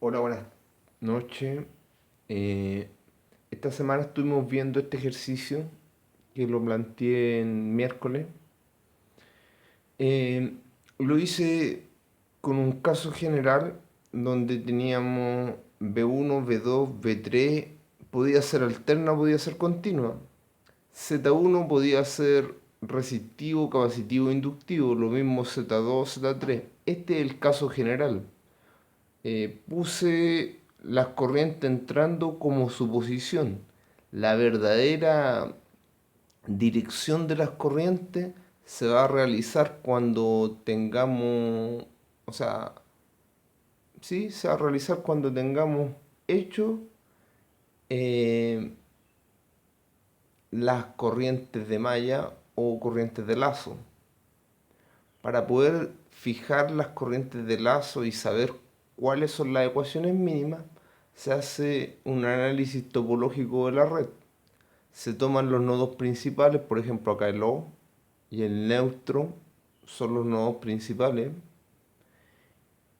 Hola, buenas noches. Eh, esta semana estuvimos viendo este ejercicio que lo planteé en miércoles. Eh, lo hice con un caso general donde teníamos B1, B2, B3, podía ser alterna, podía ser continua. Z1 podía ser resistivo, capacitivo, inductivo, lo mismo Z2, Z3. Este es el caso general. Puse las corrientes entrando como suposición. La verdadera dirección de las corrientes se va a realizar cuando tengamos, o sea, sí, se va a realizar cuando tengamos hecho eh, las corrientes de malla o corrientes de lazo. Para poder fijar las corrientes de lazo y saber cuáles son las ecuaciones mínimas, se hace un análisis topológico de la red. Se toman los nodos principales, por ejemplo acá el O y el neutro son los nodos principales.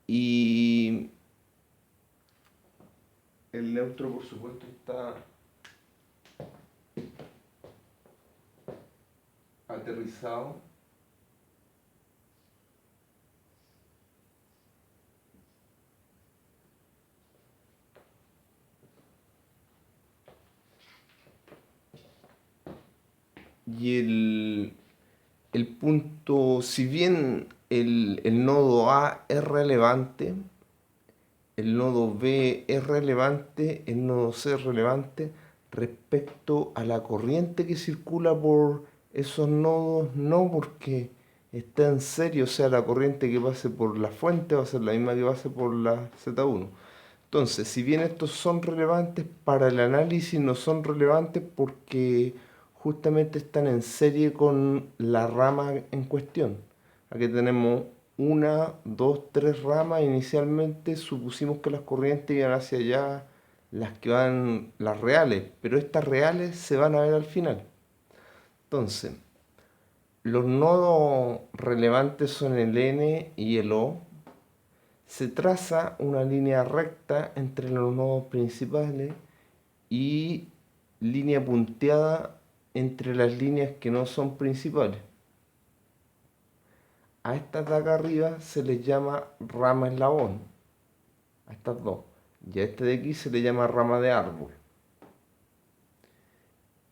Y el neutro, por supuesto, está aterrizado. Y el punto, si bien el nodo A es relevante, el nodo B es relevante, el nodo C es relevante respecto a la corriente que circula por esos nodos, no porque está en serio, o sea, la corriente que pase por la fuente va a ser la misma que pase por la Z1. Entonces, si bien estos son relevantes para el análisis, no son relevantes porque justamente están en serie con la rama en cuestión. Aquí tenemos una, dos, tres ramas. Inicialmente supusimos que las corrientes iban hacia allá, las que van, las reales, pero estas reales se van a ver al final. Entonces, los nodos relevantes son el N y el O. Se traza una línea recta entre los nodos principales y línea punteada entre las líneas que no son principales. A estas de acá arriba se les llama rama eslabón, a estas dos. Y a este de aquí se le llama rama de árbol.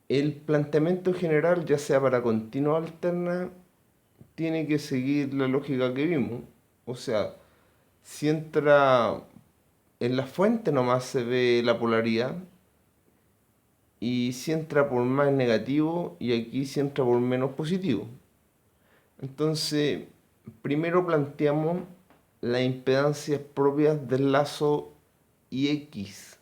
El planteamiento general, ya sea para continua o alterna, tiene que seguir la lógica que vimos. O sea, si entra en la fuente nomás se ve la polaridad, y si entra por más negativo y aquí si entra por menos positivo. Entonces, primero planteamos las impedancias propias del lazo IX.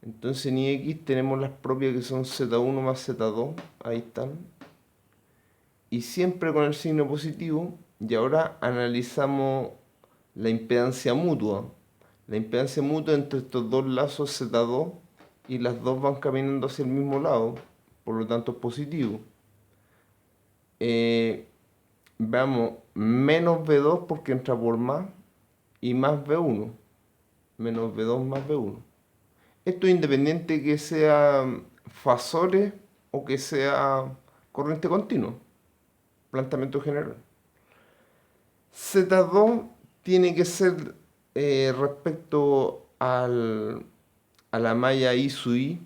Entonces en IX tenemos las propias que son Z1 más Z2, ahí están. Y siempre con el signo positivo. Y ahora analizamos la impedancia mutua. La impedancia mutua entre estos dos lazos Z2 y las dos van caminando hacia el mismo lado, por lo tanto es positivo. Eh, Veamos, menos B2 porque entra por más y más B1. Menos B2 más B1. Esto es independiente que sea fasores o que sea corriente continua. Planteamiento general. Z2 tiene que ser respecto a la malla I sub I.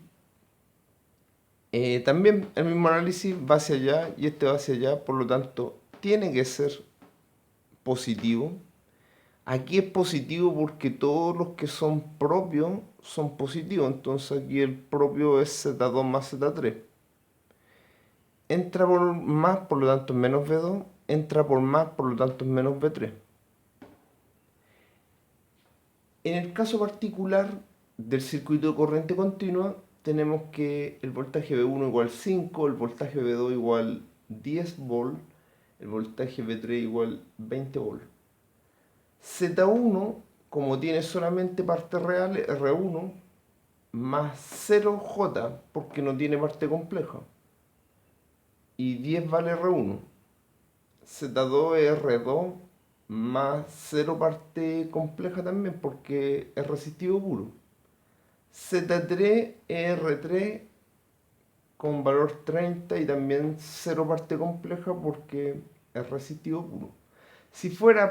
También el mismo análisis va hacia allá y este va hacia allá, por lo tanto tiene que ser positivo. Aquí es positivo porque todos los que son propios son positivos, entonces aquí el propio es Z2 más Z3. Entra por más, por lo tanto es menos B2, entra por más, por lo tanto es menos B3. En el caso particular del circuito de corriente continua, tenemos que el voltaje B1 igual 5, el voltaje B2 igual 10 volt, el voltaje B3 igual 20 volt. Z1, como tiene solamente parte real, R1 más 0J, porque no tiene parte compleja. Y 10 vale R1. Z2 es R2 más cero parte compleja también porque es resistivo puro. Z3 es R3 con valor 30 y también cero parte compleja porque es resistivo puro. Si fuera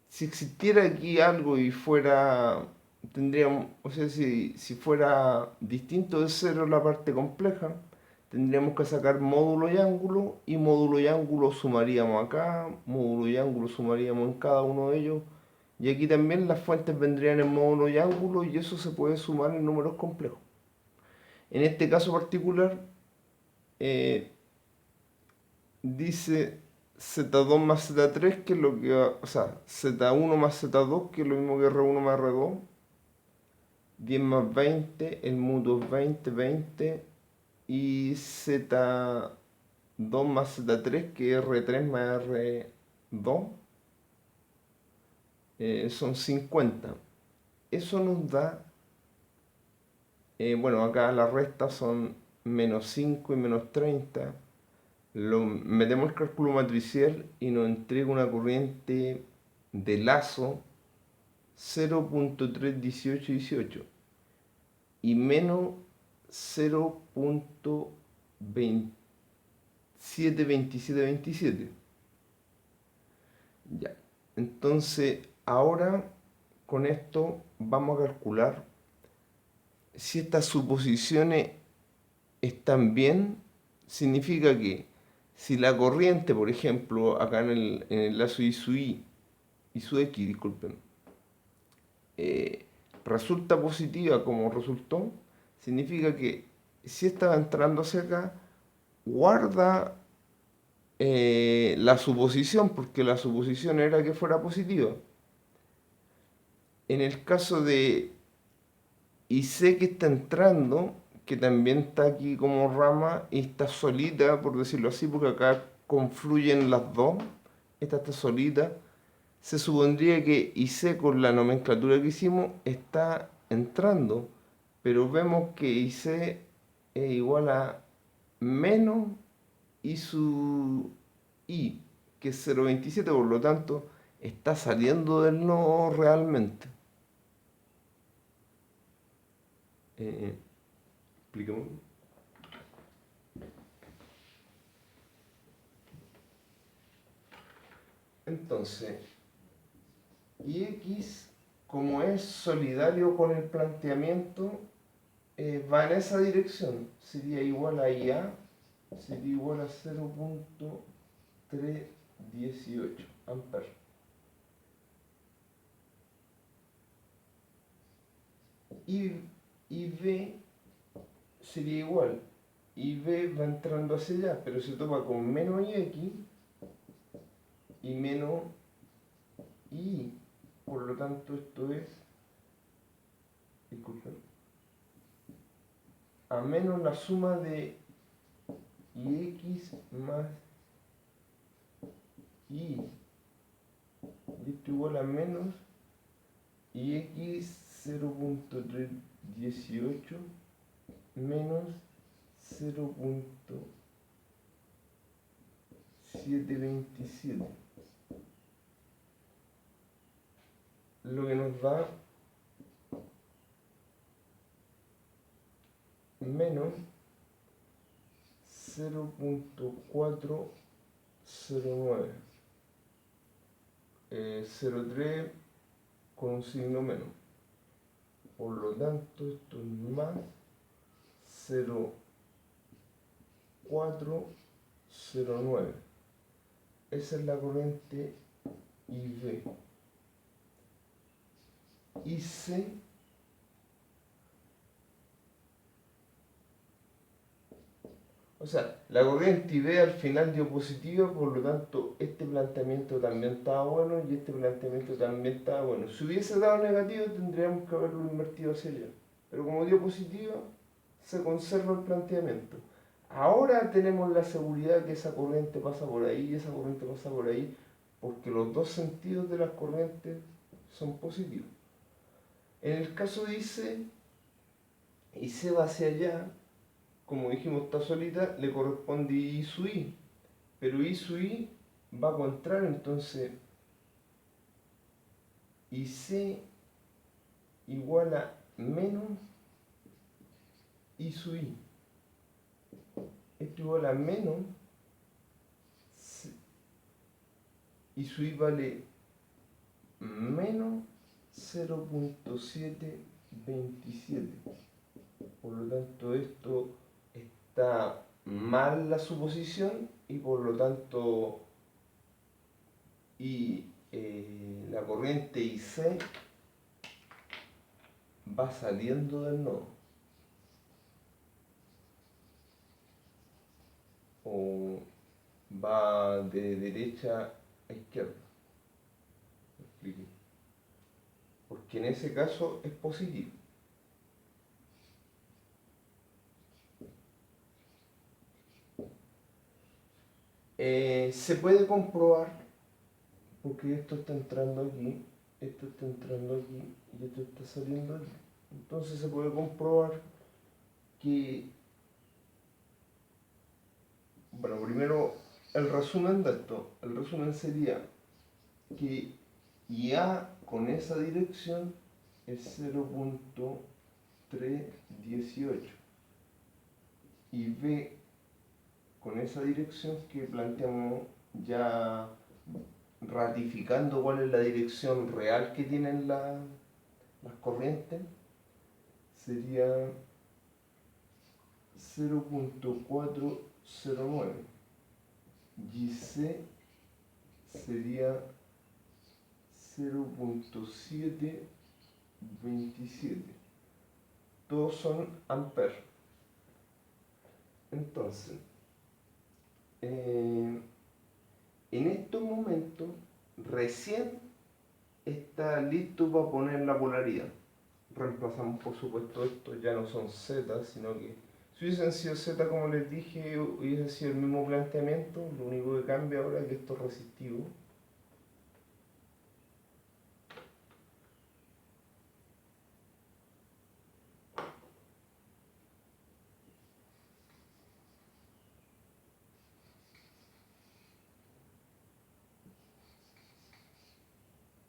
si existiera aquí algo y fuera, tendríamos, o sea, si fuera distinto de cero la parte compleja, tendríamos que sacar módulo y ángulo sumaríamos acá, módulo y ángulo sumaríamos en cada uno de ellos. Y aquí también las fuentes vendrían en módulo y ángulo y eso se puede sumar en números complejos. En este caso particular, eh, dice Z2 más Z3, que es lo que o sea, Z1 más Z2, que es lo mismo que R1 más R2, 10 más 20, el mutuo es 20, 20, y Z2 más Z3, que es R3 más R2, son 50. Eso nos da, bueno, acá la resta son menos 5 y menos 30. Metemos el cálculo matricial y nos entrega una corriente de lazo 0.31818 y menos 0.272727. Ya. Entonces, ahora con esto vamos a calcular si estas suposiciones están bien. Significa que si la corriente, por ejemplo, acá en el lazo I su I y su X, disculpen, eh, resulta positiva como resultó, significa que si estaba entrando hacia acá, guarda la suposición, porque la suposición era que fuera positiva. En el caso de IC que está entrando, que también está aquí como rama y está solita, por decirlo así, porque acá confluyen las dos, esta está solita, se supondría que IC con la nomenclatura que hicimos está entrando, pero vemos que IC es igual a menos I su I, que es 0,27, por lo tanto está saliendo del nodo realmente. Eh, expliquemos. Entonces, y X, como es solidario con el planteamiento, va en esa dirección. Sería igual a IA, sería igual a 0.318 amperes. Y, y V sería igual. Y V va entrando hacia allá, pero se topa con menos IX y menos I. Por lo tanto, esto es, disculpen, a menos la suma de IX más I. Y esto igual a menos IX 0.318 menos 0.727. Lo que nos da menos 0.409. 0,3 con un signo menos. Por lo tanto, esto es más 0,409. Esa es la corriente IV. IC, o sea, la corriente IV al final dio positiva, por lo tanto este planteamiento también estaba bueno y este planteamiento también estaba bueno. Si hubiese dado negativo tendríamos que haberlo invertido hacia allá, pero como dio positiva se conserva el planteamiento. Ahora tenemos la seguridad que esa corriente pasa por ahí y esa corriente pasa por ahí, porque los dos sentidos de las corrientes son positivos. En el caso de IC va hacia allá, como dijimos está solita, le corresponde I su I, pero I su I va a contrario, entonces y C igual a menos I sub I. Esto igual a menos I sub I vale menos 0.727. Por lo tanto, esto está mal la suposición y por lo tanto la corriente IC va saliendo del nodo o va de derecha a izquierda. ¿Me expliqué? Porque en ese caso es positivo. Se puede comprobar porque esto está entrando aquí, esto está entrando aquí y esto está saliendo aquí. Entonces se puede comprobar que, bueno, primero el resumen de esto. El resumen sería que IA con esa dirección es 0.318 y B con esa dirección que planteamos ya ratificando cuál es la dirección real que tienen las corrientes, sería 0.409 y C sería 0.727. Todos son amperes. Entonces, en estos momentos recién está listo para poner la polaridad. Reemplazamos por supuesto esto, ya no son Z, sino que si hubiesen sido Z como les dije, hubiese sido el mismo planteamiento, lo único que cambia ahora es que esto es resistivo.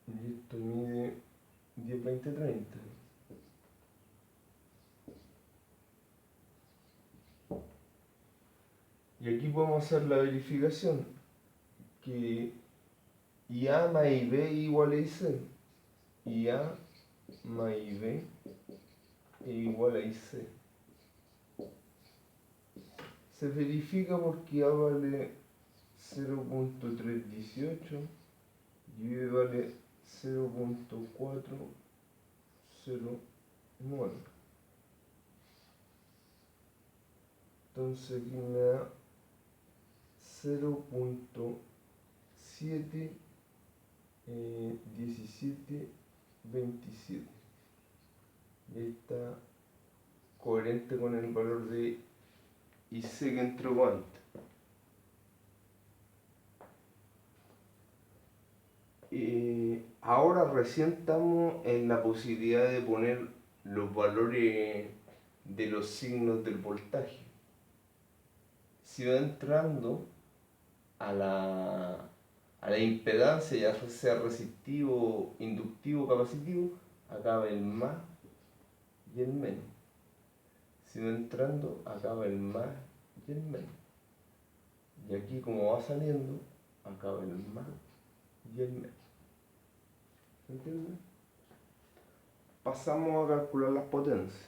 Y esto mide 10, 20, 30. Y aquí podemos hacer la verificación que IA más IB igual a IC. IA más IB igual a IC. Se verifica porque A vale 0.318 y B vale 0.409. Entonces aquí me da 0.71727. Y está coherente con el valor de IC que entró antes. Ahora recién estamos en la posibilidad de poner los valores de los signos del voltaje. Si va entrando a la impedancia, ya sea resistivo, inductivo, capacitivo, acaba el más y el menos. Si va entrando, acaba el más y el menos. Y aquí como va saliendo, acaba el más y el menos. ¿Entiendes? Pasamos a calcular las potencias.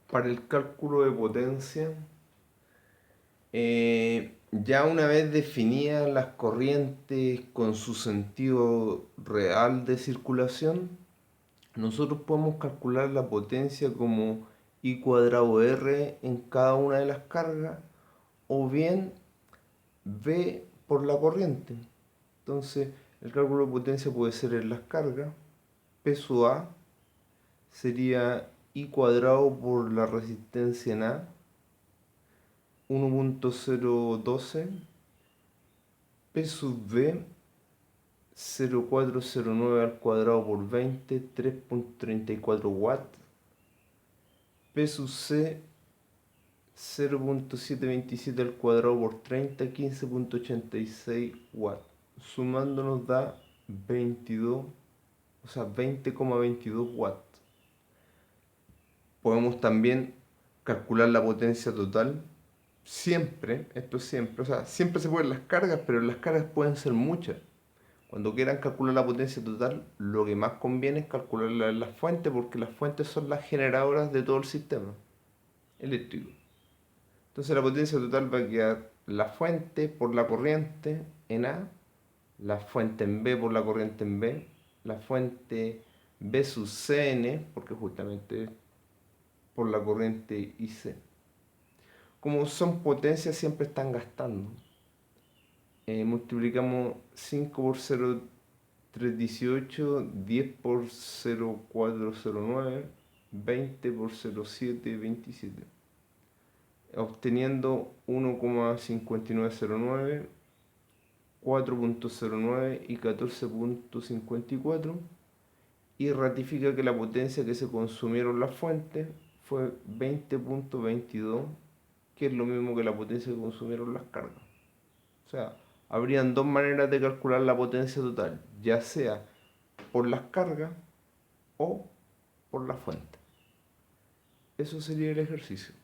Para el cálculo de potencia, ya una vez definidas las corrientes con su sentido real de circulación, nosotros podemos calcular la potencia como I cuadrado R en cada una de las cargas o bien V por la corriente. Entonces, el cálculo de potencia puede ser en las cargas. Peso A sería I cuadrado por la resistencia en A, 1.012. P sub V, 0.409 al cuadrado por 20, 3.34 watts. P sub C, 0.727 al cuadrado por 30, 15.86 watts. Sumando nos da 22, o sea, 20,22 watts. Podemos también calcular la potencia total. Siempre, esto es siempre, o sea, siempre se pueden las cargas, pero las cargas pueden ser muchas. Cuando quieran calcular la potencia total, lo que más conviene es calcularla en las fuentes, porque las fuentes son las generadoras de todo el sistema eléctrico. Entonces la potencia total va a quedar la fuente por la corriente en A, la fuente en B por la corriente en B, la fuente B sub Cn, porque justamente es por la corriente IC. Como son potencias, siempre están gastando. Multiplicamos 5 por 0,318, 10 por 0,409, 20 por 0,727, obteniendo 1,5909, 4.09 y 14.54, y ratifica que la potencia que se consumieron las fuentes fue 20.22, que es lo mismo que la potencia que consumieron las cargas. O sea, habrían dos maneras de calcular la potencia total, ya sea por las cargas o por la fuente. Eso sería el ejercicio.